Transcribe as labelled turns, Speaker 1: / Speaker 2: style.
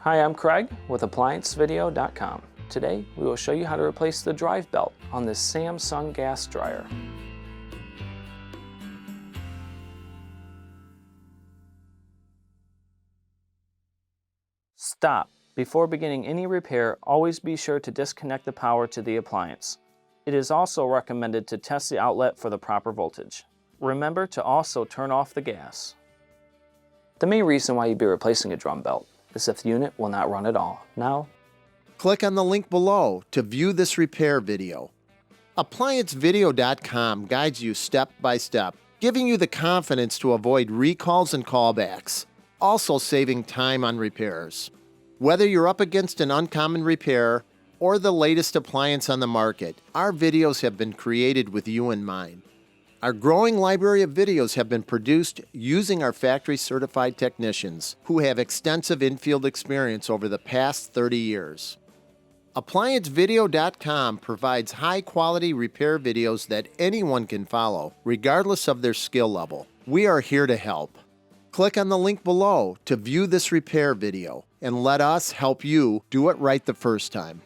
Speaker 1: Hi, I'm Craig with ApplianceVideo.com. Today, we will show you how to replace the drive belt on this Samsung gas dryer. Stop. Before beginning any repair, always be sure to disconnect the power to the appliance. It is also recommended to test the outlet for the proper voltage. Remember to also turn off the gas. The main reason why you'd be replacing a drum belt is if the unit will not run at all. Now,
Speaker 2: click on the link below to view this repair video. ApplianceVideo.com guides you step by step, giving you the confidence to avoid recalls and callbacks, also saving time on repairs. Whether you're up against an uncommon repair or the latest appliance on the market, our videos have been created with you in mind. Our growing library of videos have been produced using our factory-certified technicians who have extensive infield experience over the past 30 years. ApplianceVideo.com provides high-quality repair videos that anyone can follow, regardless of their skill level. We are here to help. Click on the link below to view this repair video and let us help you do it right the first time.